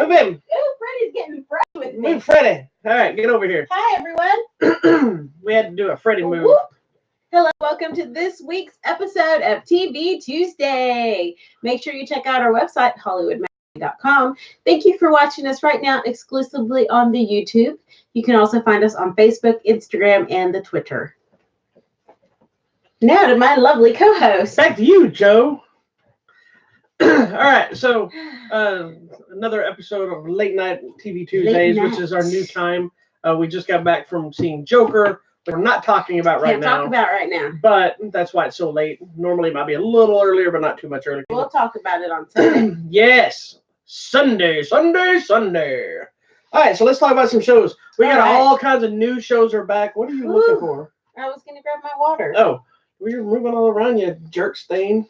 Move him. Ooh, Freddie's getting fresh with me. Move Freddie. All right, get over here. Hi, everyone. We had to do a Freddie move. Whoop. Hello, welcome to this week's episode of TV Tuesday. Make sure you check out our website, hollywoodmagazine.com. Thank you for watching us right now exclusively on the YouTube. You can also find us on Facebook, Instagram, and the Twitter. Now to my lovely co-host. Back to you, Joe. All right, so another episode of Late Night TV Tuesdays, which is our new time. We just got back from seeing Joker. We're not talking about right now. Can't talk about right now. But that's why it's so late. Normally it might be a little earlier, but not too much earlier. We'll talk about it on Sunday. Yes. Sunday. All right, so let's talk about some shows. We got all kinds of new shows are back. What are you looking for? I was going to grab my water. Oh, you're moving all around, you jerk stain.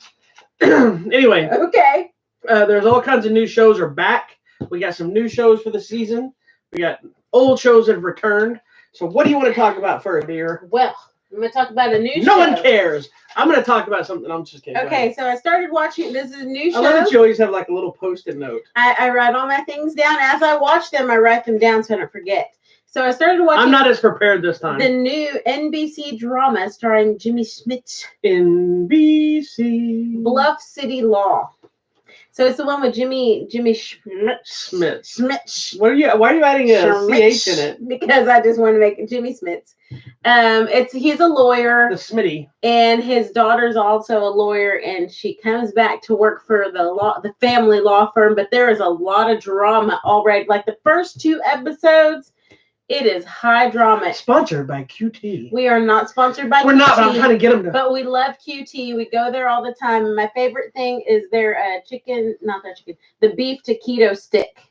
Anyway. Okay. There's all kinds of new shows are back. We got some new shows for the season. We got old shows that have returned. So what do you want to talk about first, dear? Well, I'm going to talk about a new show. No one cares. I'm going to talk about something. I'm just kidding. Okay, so I started watching. This is a new show. I love that you always have like a little post-it note. I write all my things down. As I watch them, I write them down so I don't forget. So I started watching. I'm not as prepared this time. The new NBC drama starring Jimmy Smits. NBC. Bluff City Law. So it's the one with Jimmy Smits. Why are you adding a CH in it? Because I just want to make it Jimmy Smits. He's a lawyer. The Smitty. And his daughter's also a lawyer, and she comes back to work for the family law firm. But there is a lot of drama already. Like the first 2 episodes, it is high drama. Sponsored by QT. We are not sponsored by QT. We're not, but I'm trying to get them to. But we love QT. We go there all the time. And my favorite thing is their the beef taquito stick.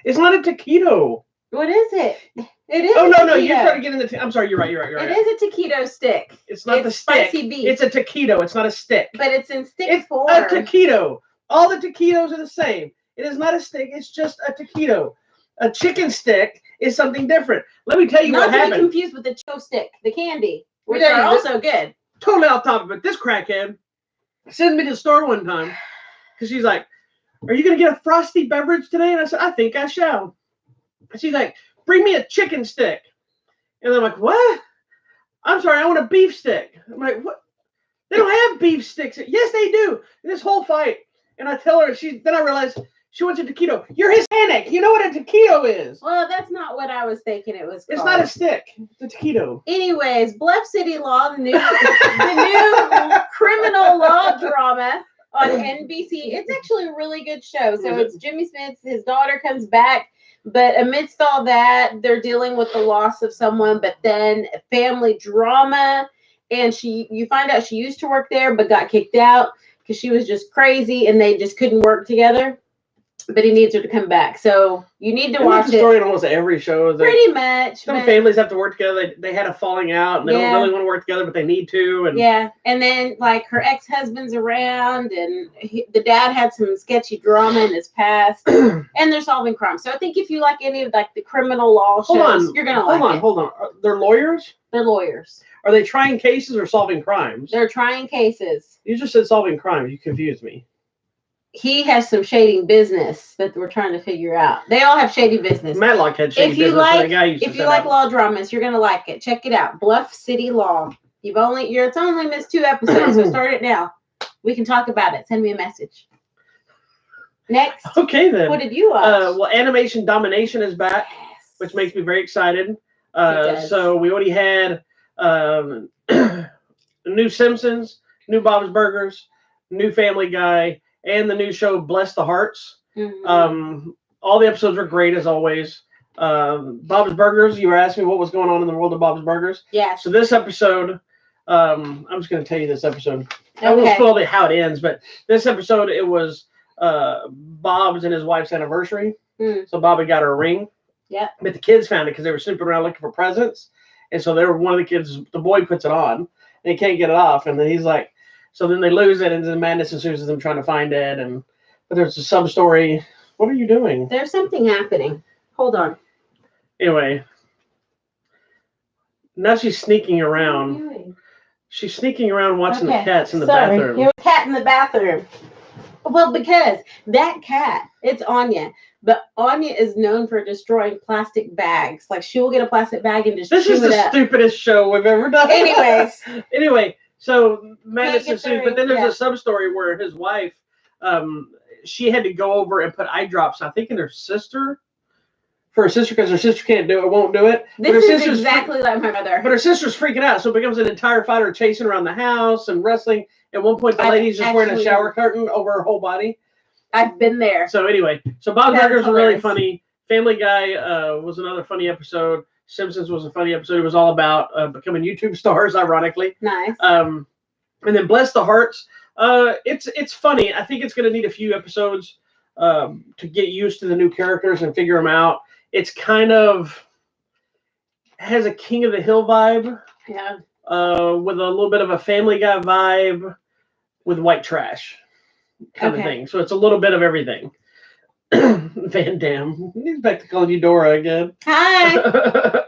It's not a taquito. What is it? It is. Oh, no, you started getting the. I'm sorry, you're right. It is a taquito stick. It's not the stick. Spicy beef. It's a taquito. It's not a stick. But it's in stick form. It's a taquito. All the taquitos are the same. It is not a stick. It's just a taquito. A chicken stick is something different. Let me tell you what happened. Not to be confused with the Cho stick, the candy, which are also good. Totally off topic, but this crackhead sent me to the store one time because she's like, "Are you going to get a frosty beverage today?" And I said, "I think I shall." And she's like, "Bring me a chicken stick." And I'm like, "What?" "I'm sorry, I want a beef stick." I'm like, "What? They don't have beef sticks." "Yes, they do." This whole fight. And I tell her, then I realize she wants a taquito. You're Hispanic. You know what a taquito is. Well, that's not what I was thinking it was called. It's not a stick. It's a taquito. Anyways, Bluff City Law, the new criminal law drama on NBC. It's actually a really good show. So it's Jimmy Smits. His daughter comes back. But amidst all that, they're dealing with the loss of someone. But then family drama. And you find out she used to work there but got kicked out because she was just crazy and they just couldn't work together. But he needs her to come back, so you need to watch it. Story in almost every show. Pretty much. Some families have to work together. They had a falling out, and they don't really want to work together, but they need to. And and then like her ex-husband's around, and the dad had some sketchy drama in his past, and they're solving crimes. So I think if you like any of like the criminal law shows, you're gonna like it. Hold on. They're lawyers. They're lawyers. Are they trying cases or solving crimes? They're trying cases. You just said solving crimes. You confused me. He has some shading business that we're trying to figure out. They all have shady business. Matlock had shady business. If you like law dramas, you're gonna like it. Check it out. Bluff City Law. It's only missed 2 episodes, so start it now. We can talk about it. Send me a message. Next. Okay then. What did you watch? Well, Animation Domination is back, which makes me very excited. So we already had new Simpsons, new Bob's Burgers, new Family Guy, and the new show Bless the Harts. All the episodes were great as always. Bob's Burgers, you were asking me what was going on in the world of Bob's Burgers. Yeah. So this episode, I'm just going to tell you this episode. I won't spoil how it ends, but this episode, it was Bob's and his wife's anniversary. So Bobby got her a ring. Yeah. But the kids found it because they were snooping around looking for presents. And so one of the kids, the boy puts it on, and he can't get it off. And then he's like, so then they lose it, and then madness ensues of them trying to find it. But there's a sub-story. What are you doing? There's something happening. Hold on. Anyway. Now she's sneaking around. She's sneaking around watching the cats in the bathroom. There's a cat in the bathroom. Well, because that cat, it's Anya, But Anya is known for destroying plastic bags. Like she will get a plastic bag and just This chew is it the up. stupidest show we've ever done. Anyways. Anyway, so madness get ensues, through, but then there's yeah. a sub story where his wife, she had to go over and put eye drops, I think, in her sister. For her sister, because her sister can't do it, won't do it. This but her is sister's exactly like my mother. But her sister's freaking out, so it becomes an entire fight, her chasing around the house and wrestling. At one point, the lady's just wearing a shower curtain over her whole body. I've been there. So anyway, Bob's Burgers were really funny. Family Guy was another funny episode. Simpsons was a funny episode. It was all about becoming YouTube stars, ironically. Nice. And then Bless the Harts. It's funny. I think it's going to need a few episodes to get used to the new characters and figure them out. It's kind of has a King of the Hill vibe. Yeah. With a little bit of a Family Guy vibe with white trash kind of thing. So it's a little bit of everything. Van Damme. He's back to calling you Dora again. Hi.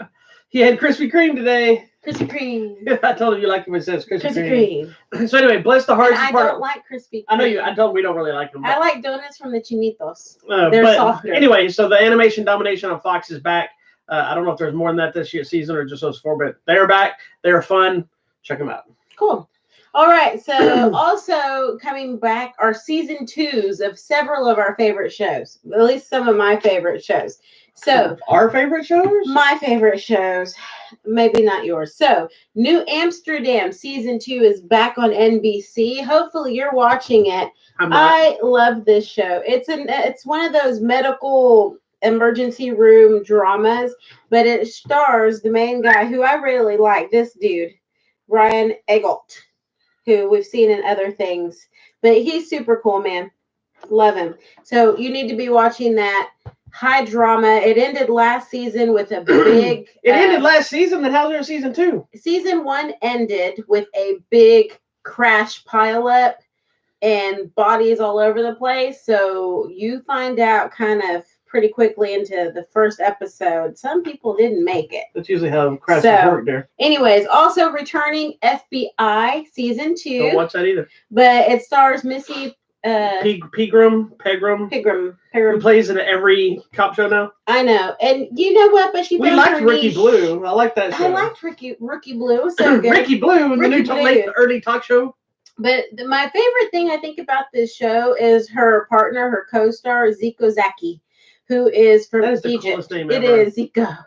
He had Krispy Kreme today. Krispy Kreme. I told him you like him when it says Krispy Kreme. So anyway, Bless the Hearts. I don't like Krispy Kreme. I know you. I told him we don't really like them. I like donuts from the Chinitos. They're softer. Anyway, so the animation domination on Fox is back. I don't know if there's more than that this year season or just those 4, but they're back. They're fun. Check them out. Cool. All right. So also coming back are season 2s of several of our favorite shows. At least some of my favorite shows. So our favorite shows? My favorite shows. Maybe not yours. So New Amsterdam season 2 is back on NBC. Hopefully you're watching it. I love this show. It's one of those medical emergency room dramas, but it stars the main guy who I really like, this dude, Ryan Eggolt, who we've seen in other things, but he's super cool, man. Love him. So you need to be watching that. High drama. It ended last season with a big it ended last season. Then how's there season 2? Season 1 ended with a big crash pileup and bodies all over the place. So you find out kind of pretty quickly into the first episode. Some people didn't make it. That's usually how crashes work there. Anyways, also returning FBI season 2. Don't watch that either. But it stars Missy Pegram, who plays in every cop show now. I know. And you know what? But we liked Ricky Blue. I like that show. I liked Ricky Blue. So good. Ricky Blue in the new early talk show. But my favorite thing I think about this show is her partner, her co-star, Zico Zaki, who is from Egypt. The coolest name ever. It is Zico.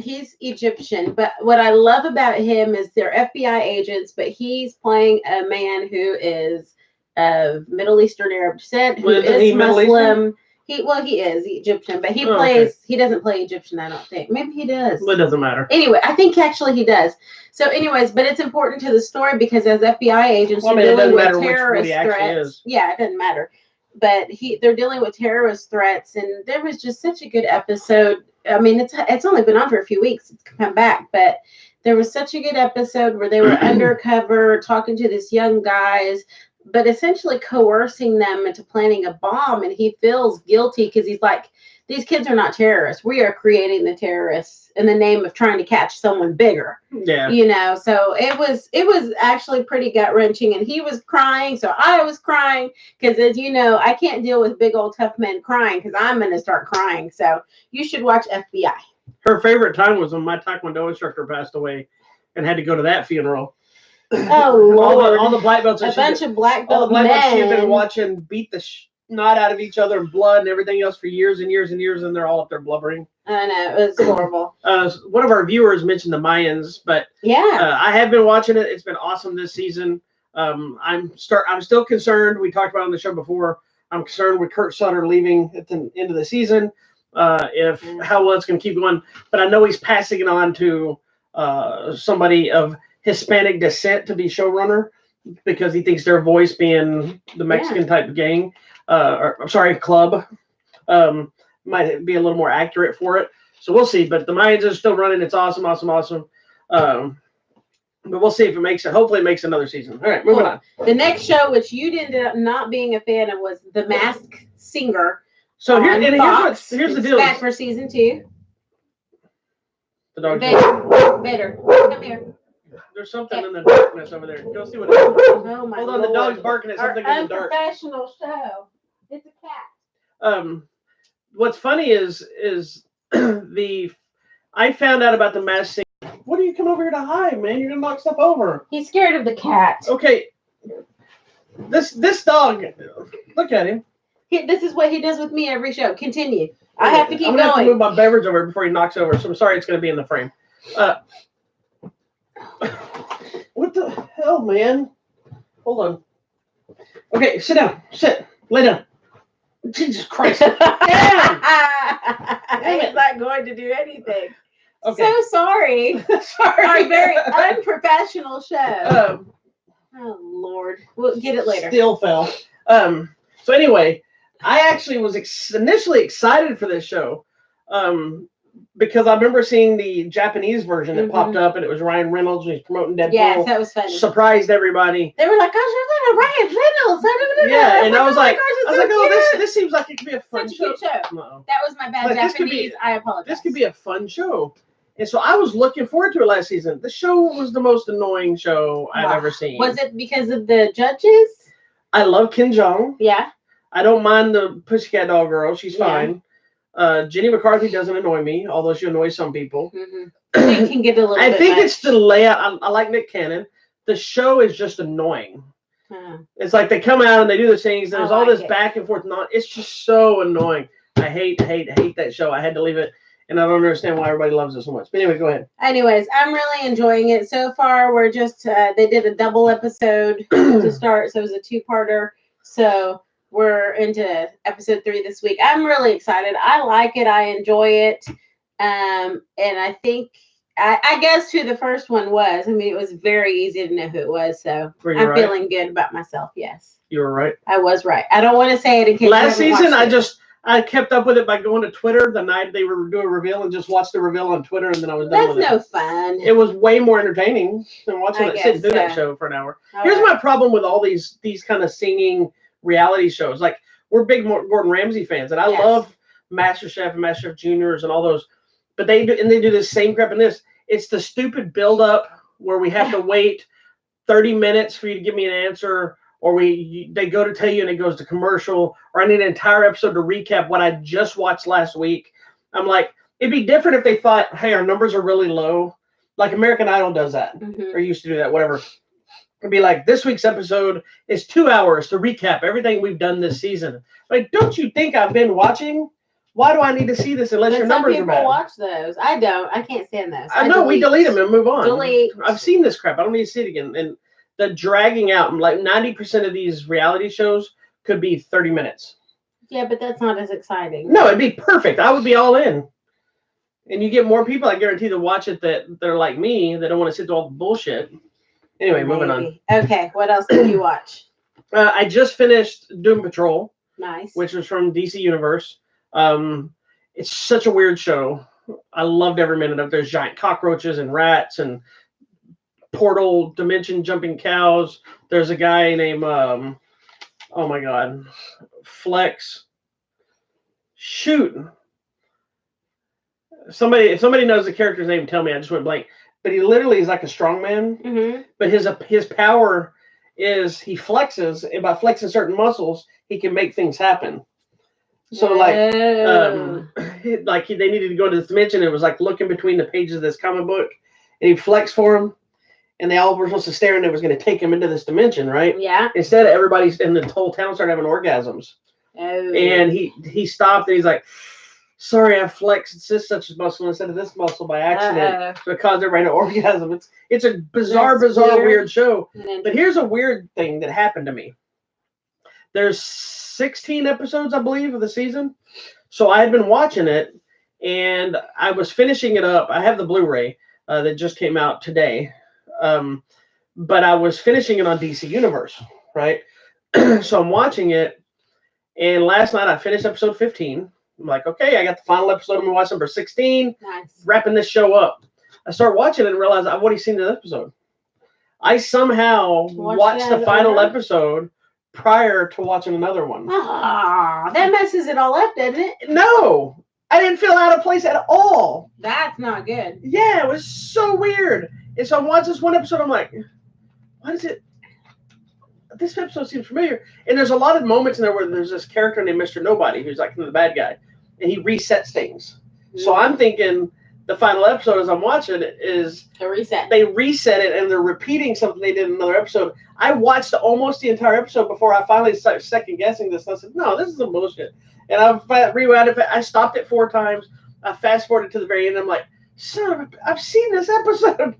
He's Egyptian, but what I love about him is they're FBI agents, but he's playing a man who is of Middle Eastern Arab descent, who is Muslim. He is Egyptian, but he he doesn't play Egyptian, I don't think. Maybe he does. Well, it doesn't matter. Anyway, I think actually he does. So anyways, but it's important to the story because as FBI agents, they're dealing with terrorist threats. Yeah, it doesn't matter. But they're dealing with terrorist threats, and there was just such a good episode. I mean, it's only been on for a few weeks. It's come back, but there was such a good episode where they were undercover talking to this young guys, but essentially coercing them into planning a bomb. And he feels guilty because he's like, these kids are not terrorists. We are creating the terrorists in the name of trying to catch someone bigger. Yeah. You know, so it was actually pretty gut wrenching, and he was crying. So I was crying because, as you know, I can't deal with big old tough men crying because I'm going to start crying. So you should watch FBI. Her favorite time was when my Taekwondo instructor passed away and had to go to that funeral. Oh, Lord. all the black belts. A bunch of black belts. All the black belts she had been watching beat the snot out of each other and blood and everything else for years and years and years, and they're all up there blubbering. I know, it was horrible. One of our viewers mentioned the Mayans, but yeah, I have been watching it. It's been awesome this season. I'm still concerned. We talked about it on the show before. I'm concerned with Kurt Sutter leaving at the end of the season. How well it's going to keep going, but I know he's passing it on to somebody of Hispanic descent to be showrunner because he thinks their voice, being the Mexican type gang, club, might be a little more accurate for it. So we'll see. But the Mayans are still running. It's awesome. But we'll see if it makes it. Hopefully it makes another season. All right, moving on. The next show, which you ended up not being a fan of, was The Masked Singer. So here's the deal. Back for season 2. The dog's Vader, come here. There's something in the darkness over there. Go see what it is. Oh my Hold on, Lord. the dog's barking at something in the dark. Unprofessional show. It's a cat. what's funny is I found out about the Masked Singer. What are you coming over here to hide, man? You're gonna knock stuff over. He's scared of the cat. Okay. This dog, look at him. This is what he does with me every show. Continue. I have to keep I'm gonna going. have to move my beverage over before he knocks over. So I'm sorry it's gonna be in the frame. What the hell, man? Hold on. Okay, sit down. Sit. Lay down. Jesus Christ. Damn! He's not going to do anything. Okay. So sorry. Sorry. Our very unprofessional show. Oh Lord. We'll get it later. Still fell. So anyway, I actually was initially excited for this show. Because I remember seeing the Japanese version that popped up, and it was Ryan Reynolds, and he's promoting Deadpool. Yes, that was funny. Surprised everybody. They were like, "Gosh, there's Ryan Reynolds." Yeah, and I was like, "Oh oh, this seems like it could be a fun such a cute show." No. That was my bad Japanese. I apologize. This could be a fun show. And so I was looking forward to it last season. The show was the most annoying show I've ever seen. Was it because of the judges? I love Kim Jong. Yeah. I don't mind the Pussycat Doll girl. She's fine. Jenny McCarthy doesn't annoy me, although she annoys some people. It can get a little bit think much. it's the layout. I like Nick Cannon. The show is just annoying. It's like they come out and they do the things. There's all this back and forth. It's just so annoying. I hate that show. I had to leave it, and I don't understand why everybody loves it so much. But anyway, go ahead. Anyways, I'm really enjoying it so far. We're just they did a double episode to start, so it was a two-parter. So we're into episode 3 this week. I'm really excited. I like it. I enjoy it. And I think, I guess who the first one was. I mean, it was very easy to know who it was. So I'm feeling good about myself. Yes. You were right. I was right. I don't want to say it in case last season, I kept up with it by going to Twitter the night they were doing a reveal and just watched the reveal on Twitter, and then I was done with it. That's no fun. It was way more entertaining than watching it sit and do that show for an hour. Here's my problem with all these kind of singing reality shows. Like, we're big Gordon Ramsay fans, and I love MasterChef and MasterChef Juniors and all those, but they do the same crap in this. It's the stupid build up where we have to wait 30 minutes for you to give me an answer, or they go to tell you and it goes to commercial, or I need an entire episode to recap what I just watched last week. I'm like, it'd be different if they thought, hey, our numbers are really low. Like American Idol does that, or used to do that, whatever. It'd be like, this week's episode is 2 hours to recap everything we've done this season. Like, don't you think I've been watching? Why do I need to see this unless your numbers are bad? People watch those. I don't. I can't stand those. I know. We delete them and move on. Delete. I've seen this crap. I don't need to see it again. And the dragging out, like 90% of these reality shows could be 30 minutes. Yeah, but that's not as exciting. No, it'd be perfect. I would be all in. And you get more people, I guarantee, to watch it that they're like me, that don't want to sit through all the bullshit. Anyway, moving on. Okay, what else did you watch? I just finished Doom Patrol. Nice. Which was from DC Universe. It's such a weird show. I loved every minute of it. There's giant cockroaches and rats and portal dimension jumping cows. There's a guy named, oh my God, Flex. Shoot. If somebody knows the character's name, tell me. I just went blank. But he literally is like a strongman. But his power is he flexes, and by flexing certain muscles, he can make things happen. So like they needed to go to this dimension. It was like looking between the pages of this comic book, and he flexed for him, and they all were supposed to stare, and it was going to take him into this dimension, right? Yeah. Instead, everybody's in the whole town started having orgasms, and he stopped, and he's like, "Sorry, I flexed such a muscle instead of this muscle by accident, so it caused everybody to orgasm." It's a bizarre, weird show. But here's a weird thing that happened to me. There's 16 episodes, I believe, of the season. So I had been watching it, and I was finishing it up. I have the Blu-ray that just came out today. But I was finishing it on DC Universe, right? So I'm watching it, and last night I finished episode 15. I'm like, okay, I got the final episode. I'm going to watch number 16. Nice. Wrapping this show up. I start watching it and realize I've already seen the episode. I somehow watched the final episode prior to watching another one. Ah, that messes it all up, doesn't it? No, I didn't feel out of place at all. That's not good. Yeah, it was so weird. And so I watched this one episode. I'm like, what is it? This episode seems familiar. And there's a lot of moments in there where there's this character named Mr. Nobody who's like the bad guy. and he resets things. So I'm thinking the final episode as I'm watching it is a reset. They reset it and they're repeating something they did in another episode. I watched almost the entire episode before I finally started second guessing this. I said, no, this is some bullshit. And I rewound it. I stopped it 4 times. I fast forwarded to the very end. I'm like, son, I've seen this episode.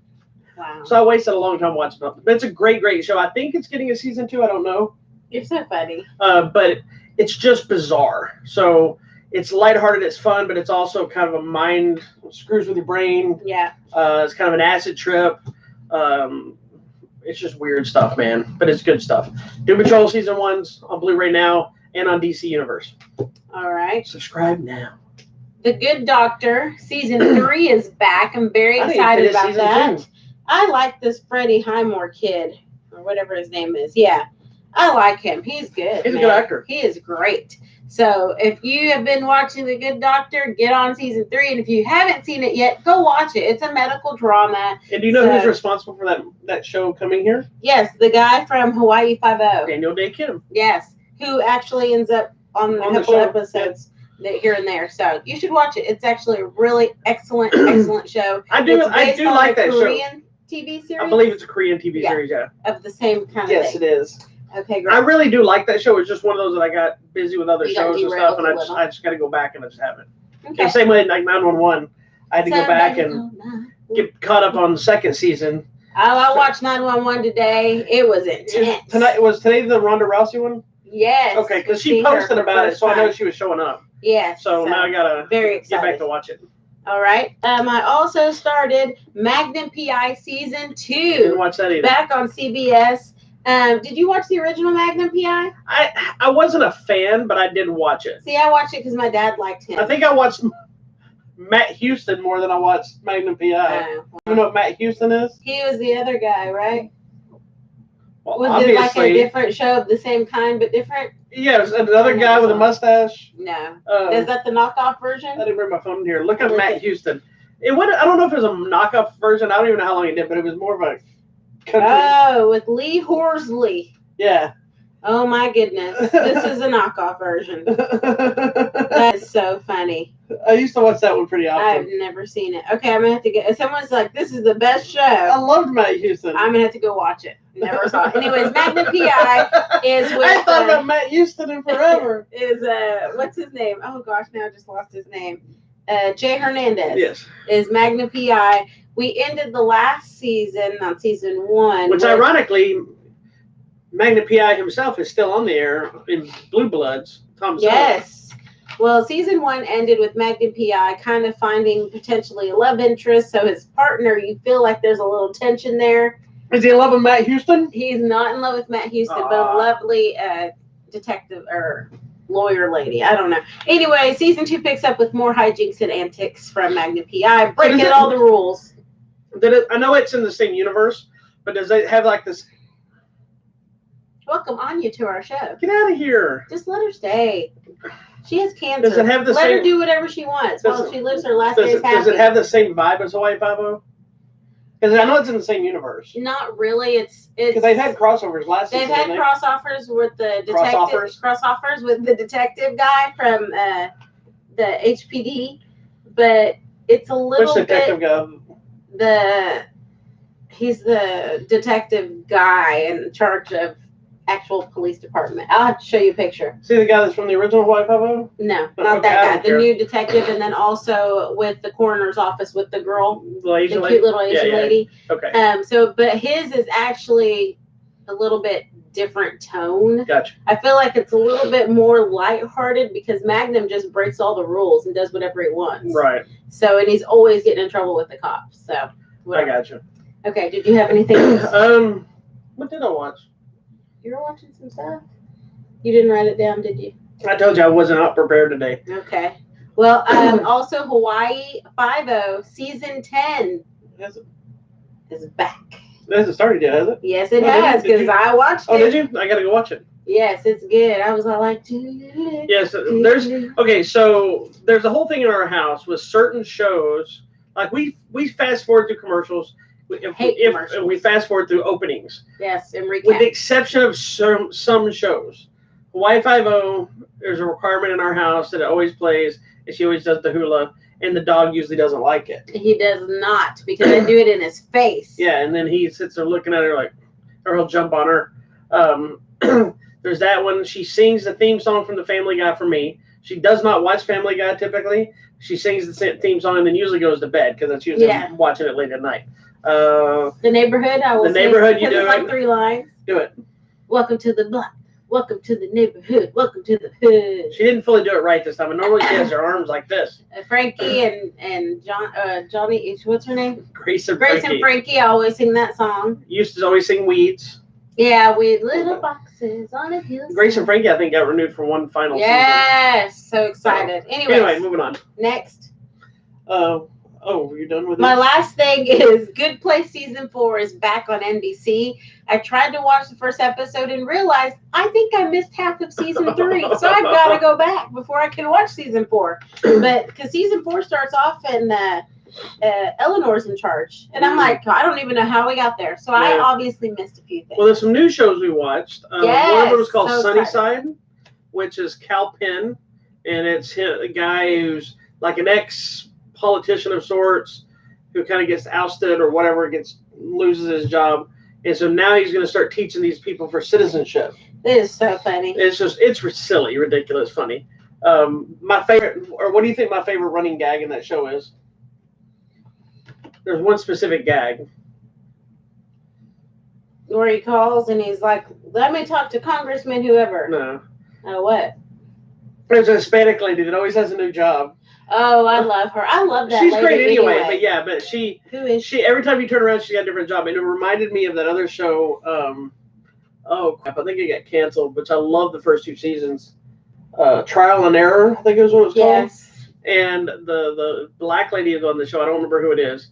Wow. So I wasted a long time watching it. But it's a great, great show. I think it's getting a season 2. I don't know. You're so funny. But it's just bizarre. So it's lighthearted, it's fun, but it's also kind of a mind screws with your brain. Yeah. It's kind of an acid trip. It's just weird stuff, man. But it's good stuff. Doom Patrol season 1's on Blu-ray now and on DC Universe. All right. Subscribe now. The Good Doctor season 3 is back. I'm very excited about that. 2. I like this Freddie Highmore kid, or whatever his name is. Yeah, I like him. He's good. He's a good actor. He is great. So if you have been watching The Good Doctor, get on season 3. And if you haven't seen it yet, go watch it. It's a medical drama. And do you know who's responsible for that show coming here? Yes, the guy from Hawaii Five-0. Daniel Day Kim. Yes, who actually ends up on a couple episodes here and there. So you should watch it. It's actually a really excellent, excellent show. I do like that Korean show. TV series? I believe it's a Korean TV series, yeah. Of the same kind of Yes, thing. it is. Okay, great. I really do like that show. It's just one of those that I got busy with other shows and stuff, and I just got to go back and I just haven't. Okay. The same way like 911, I had to go back and get caught up on the second season. I watched 911 today. It was intense. Today the Ronda Rousey one? Yes. Okay, because she posted about it, so I know she was showing up. Yes. So now I gotta get back to watch it. All right. I also started Magnum PI season 2. Didn't watch that either. Back on CBS. Did you watch the original Magnum PI? I wasn't a fan, but I did watch it. See, I watched it because my dad liked him. I think I watched Matt Houston more than I watched Magnum PI. You know what Matt Houston is? He was the other guy, right? Well, was obviously, it like a different show of the same kind but different? Yeah, it was another guy with a mustache. No. Is that the knockoff version? I didn't bring my phone here. Look at Matt Houston. I don't know if it was a knockoff version. I don't even know how long it did, but it was more of a country. Oh, with Lee Horsley. Yeah. Oh my goodness. This is a knockoff version. That is so funny. I used to watch that one pretty often. I've never seen it. Okay, I'm going to have to get... Someone's like, this is the best show. I loved Matt Houston. I'm going to have to go watch it. Never saw it. Anyways, Magnum PI is with... I thought about Matt Houston in forever. What's his name? Oh gosh, now I just lost his name. Jay Hernandez. Yes. Is Magnum PI. We ended the last season on season 1. Which ironically... Magnum PI himself is still on the air in Blue Bloods. Tom Yes. Well, season 1 ended with Magnum PI kind of finding potentially a love interest. So his partner, you feel like there's a little tension there. Is he in love with Matt Houston? He's not in love with Matt Houston, but a lovely detective or lawyer lady. I don't know. Anyway, season 2 picks up with more hijinks and antics from Magnum PI, breaking all the rules. I know it's in the same universe, but does it have like this... Welcome Anya to our show. Get out of here. Just let her stay. She has cancer. Does it have the let same... her do whatever she wants while she lives her last days happy. Does it have the same vibe as Hawaii Five-0? Because I know it's in the same universe. Not really. It's because they've had crossovers last season. They've had crossovers with the detective. Crossovers with the detective guy from the HPD, but it's a little Which detective guy? He's the detective guy in charge of actual police department. I'll have to show you a picture. See the guy that's from the original Hawaii Five-0? No, not that guy. The new detective, and then also with the coroner's office with the girl, the cute little Asian lady. Okay. But his is actually a little bit different tone. Gotcha. I feel like it's a little bit more lighthearted because Magnum just breaks all the rules and does whatever he wants. Right. So, and he's always getting in trouble with the cops. So. Whatever. I gotcha. Okay. Did you have anything else? What did I watch? You were watching some stuff? You didn't write it down, did you? I told you I wasn't out prepared today. Okay. Well, also Hawaii Five-0 season 10 is back. It hasn't started yet, has it? Yes, it has, because I watched it. Oh, did you? I got to go watch it. Yes, it's good. I was all like, yes, so there's a whole thing in our house with certain shows. Like we fast forward through commercials. If we fast forward through openings. Yes, and recap. With the exception of some shows. Hawaii Five-0, there's a requirement in our house that it always plays. and she always does the hula, and the dog usually doesn't like it. He does not, because I do it in his face. Yeah, and then he sits there looking at her like, or he'll jump on her. There's that one. She sings the theme song from the Family Guy for me. She does not watch Family Guy typically. She sings the theme song and then usually goes to bed because that's usually watching it late at night. The Neighborhood. I will. The Neighborhood. You do it's it. like 3 lines. Do it. Welcome to the block. Welcome to the neighborhood. Welcome to the hood. She didn't fully do it right this time. And normally she has her arms like this. Frankie and Johnny. What's her name? Grace and Frankie. I always sing that song. Used to always sing Weeds. Yeah, with little boxes on a hill. Grace and Frankie, I think, got renewed for one final season. Yes, so excited. Anyway, moving on. Next. You're done with it? My last thing is Good Place Season 4 is back on NBC. I tried to watch the first episode and realized I think I missed half of Season 3. So I've got to go back before I can watch Season 4. But because Season 4 starts off and Eleanor's in charge. And I'm like, I don't even know how we got there. So I obviously missed a few things. Well, there's some new shows we watched. One of them was called Sunnyside, which is Cal Penn. And it's a guy who's like an ex-politician of sorts who kind of gets ousted or whatever, loses his job. And so now he's going to start teaching these people for citizenship. It is so funny. It's silly, ridiculous, funny. My favorite, or what do you think my favorite running gag in that show is? There's one specific gag. Where he calls and he's like, let me talk to Congressman whoever. No. Oh, what? There's a Hispanic lady that always has a new job. Oh, I love her. I love that. She's lady great anyway. But who is she? Every time you turn around, she got a different job, and it reminded me of that other show. Oh crap! I think it got canceled, which I love the first 2 seasons. Trial and Error, I think it was what it was called. Yes. And the black lady is on the show. I don't remember who it is,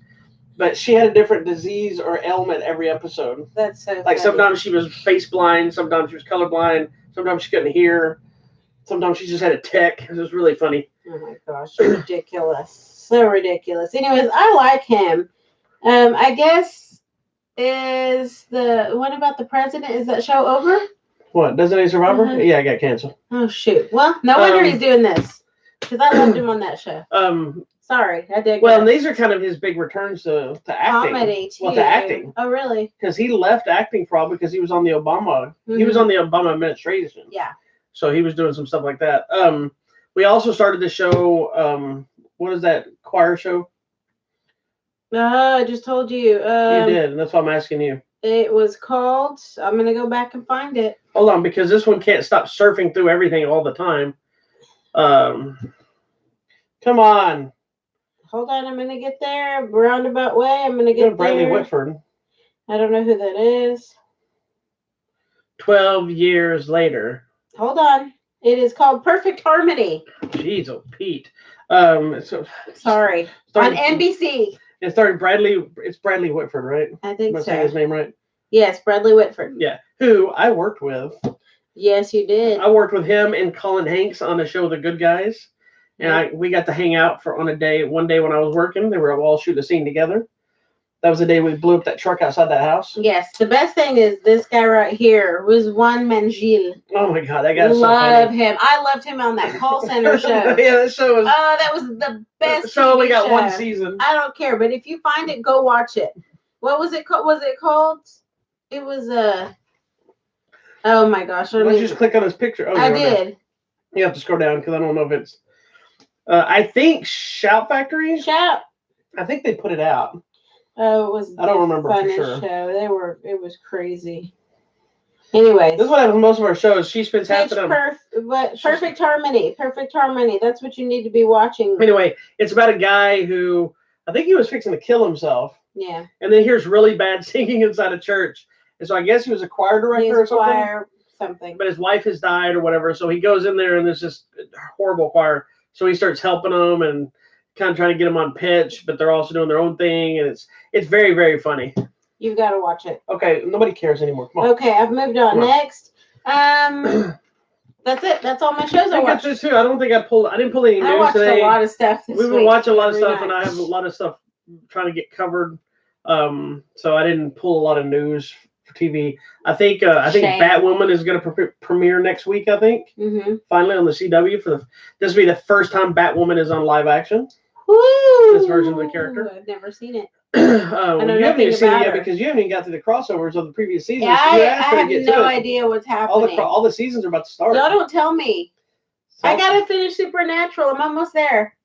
but she had a different disease or ailment every episode. That's so. Like funny. sometimes she was face blind, sometimes she was colorblind, sometimes she couldn't hear. Sometimes she just had a tick. It was really funny. Oh my gosh, ridiculous. So ridiculous. Anyways, I like him. I guess what about the president? Is that show over? What, Designated Survivor? Yeah, I got canceled. Oh shoot. Well, no wonder he's doing this. Because I loved him on that show. Sorry, I did. Well, and these are kind of his big returns to acting. Comedy too. Well, to acting. Oh really? Because he left acting for a while because he was on the Obama. He was on the Obama administration. Yeah. So he was doing some stuff like that. We also started the show. What is that choir show? I just told you. You did, and that's why I'm asking you. It was called. I'm gonna go back and find it. Hold on, because this one can't stop surfing through everything all the time. Come on. Hold on, I'm gonna get there. Roundabout way. I'm gonna get Bradley there. Whitford. I don't know who that is. 12 years later. Hold on. It is called Perfect Harmony. Jeez, oh Pete. Sorry. On NBC. It started Bradley. It's Bradley Whitford, right? I think Am I so. saying his name right? Yes, Bradley Whitford. Yeah. Who I worked with. Yes, you did. I worked with him and Colin Hanks on the show The Good Guys. And we got to hang out one day when I was working. They were all shooting a scene together. That was the day we blew up that truck outside that house. Yes. The best thing is this guy right here was Juan Mangil. Oh my God, that guy's so funny. Love funny. him. I loved him on that call center show. Yeah, that show was. Oh, that was the best. The show only got show. 1 season. I don't care, but if you find it, go watch it. What was it called? It was Oh my gosh! Why don't you just click on his picture? Oh, I did. There. You have to scroll down because I don't know if it's. I think Shout Factory. Shout. I think they put it out. Oh, it was. I don't remember for sure. Show. It was crazy. Anyway, this is what happens with most of our shows. She spends half the time. Perfect Harmony. Perfect Harmony. That's what you need to be watching. Anyway, it's about a guy who I think he was fixing to kill himself. Yeah. And then hears really bad singing inside a church, and so I guess he was a choir director or something. But his wife has died or whatever, so he goes in there and there's this horrible choir. So he starts helping them and kind of trying to get them on pitch, but they're also doing their own thing, and it's very, very funny. You've got to watch it. Okay, nobody cares anymore. Come on. Okay, I've moved on. Next, that's it. That's all my shows I watched. That's it too. I don't think I didn't pull any news today. I watched a lot of stuff this week. We've been watching a lot of stuff, and I have a lot of stuff trying to get covered. So I didn't pull a lot of news for TV. I think Shame. Batwoman is going to premiere next week. I think finally on the CW this will be the first time Batwoman is on live action. Woo! This version of the character. I've never seen it. You haven't even seen it yet her. because you haven't even got to the crossovers of the previous seasons. Yeah, So I have no idea what's happening. All the seasons are about to start. Y'all don't tell me. I gotta finish Supernatural. I'm almost there.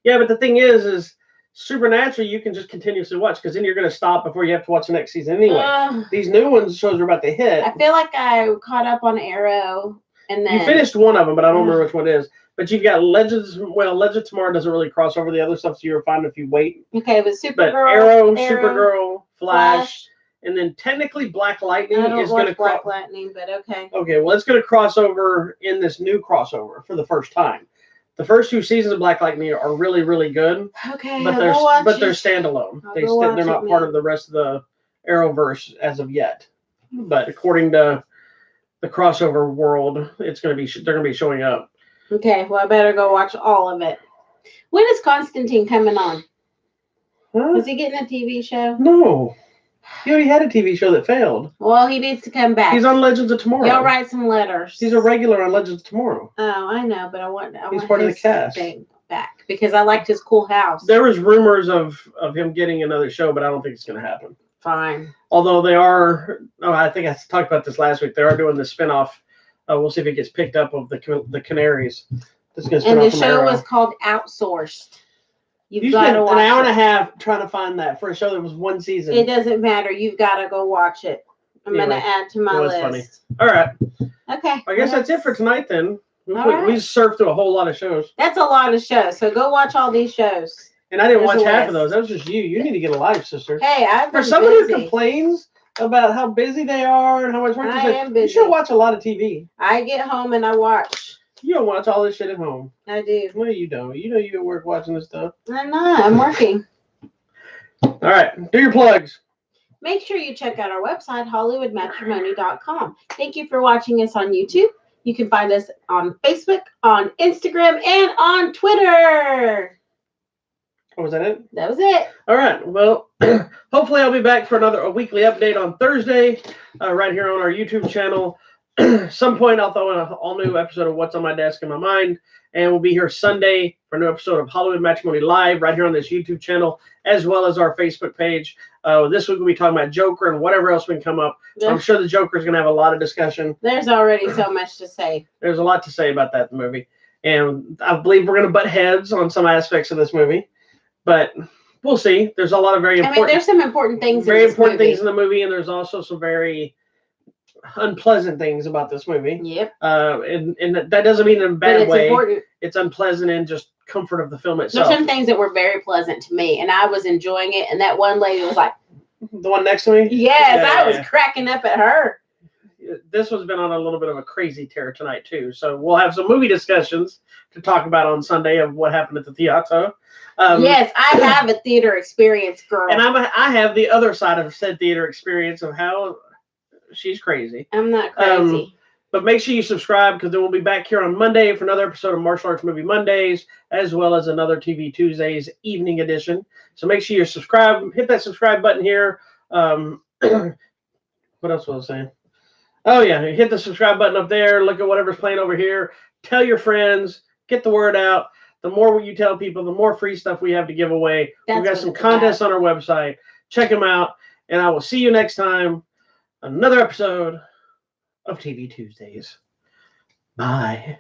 Yeah, but the thing is Supernatural you can just continuously watch because then you're going to stop before you have to watch the next season anyway. These new shows are about to hit. I feel like I caught up on Arrow, and then you finished one of them, but I don't remember which one it is. But you've got Legends. Well, Legends Tomorrow doesn't really cross over the other stuff, so you're fine if you wait. Okay, but Supergirl, but Arrow, Supergirl, Flash, and then technically Black Lightning is going to Black Lightning, but okay. Okay, well, it's going to cross over in this new crossover for the first time. The first 2 seasons of Black Lightning are really, really good. Okay, but they're standalone. They're not part of the rest of the Arrowverse as of yet. But according to the crossover world, they're going to be showing up. Okay, well, I better go watch all of it. When is Constantine coming on? Huh? Is he getting a TV show? No. He already had a TV show that failed. Well, he needs to come back. He's on Legends of Tomorrow. Y'all write some letters. He's a regular on Legends of Tomorrow. Oh, I know, but I want He's part of the cast. Thing back because I liked his cool house. There was rumors of him getting another show, but I don't think it's going to happen. Fine. Although they are, I think I talked about this last week. They are doing the spinoff. We'll see if it gets picked up of the Canaries. And the show was called Outsourced. You've got to watch an hour and a half trying to find that for a show that was 1 season. It doesn't matter. You've got to go watch it. I'm going to add to my list. Funny. All right. Okay. I guess that's it for tonight then. We surfed through a whole lot of shows. That's a lot of shows. So go watch all these shows. And I didn't watch half of those. That was just you. You need to get a life, sister. Hey, I've been For somebody who complains about how busy they are and how much work they do, you should watch a lot of TV. I get home and I watch. You don't watch all this shit at home. I do. No, you don't. You know you at work watching this stuff. I'm not. I'm working. All right. Do your plugs. Make sure you check out our website, HollywoodMatrimony.com. Thank you for watching us on YouTube. You can find us on Facebook, on Instagram, and on Twitter. Oh, was that it? That was it. All right. Well, hopefully I'll be back for a weekly update on Thursday, right here on our YouTube channel. Some point I'll throw in an all-new episode of What's on My Desk in My Mind, and we'll be here Sunday for a new episode of Hollywood Matrimony Live right here on this YouTube channel, as well as our Facebook page. This week we'll be talking about Joker and whatever else can come up. Yeah. I'm sure the Joker is going to have a lot of discussion. There's already so much to say. There's a lot to say about that movie, and I believe we're going to butt heads on some aspects of this movie, but we'll see. There's a lot of very important. there's some important things. Very important things in the movie, and there's also some very unpleasant things about this movie. Yep. And that doesn't mean in a bad way. Important. It's unpleasant in just comfort of the film itself. There's some things that were very pleasant to me, and I was enjoying it. And that one lady was like, "The one next to me." Yes, I was cracking up at her. This one's been on a little bit of a crazy tear tonight too. So we'll have some movie discussions to talk about on Sunday of what happened at the theater. Yes, I have a theater experience, girl. And I have the other side of said theater experience of how. She's crazy. I'm not crazy. But make sure you subscribe because then we'll be back here on Monday for another episode of Martial Arts Movie Mondays, as well as another TV Tuesdays evening edition. So make sure you subscribe. Hit that subscribe button here. What else was I saying? Oh, yeah. Hit the subscribe button up there. Look at whatever's playing over here. Tell your friends. Get the word out. The more you tell people, the more free stuff we have to give away. We've got some contests on our website. Check them out. And I will see you next time. Another episode of TV Tuesdays. Bye.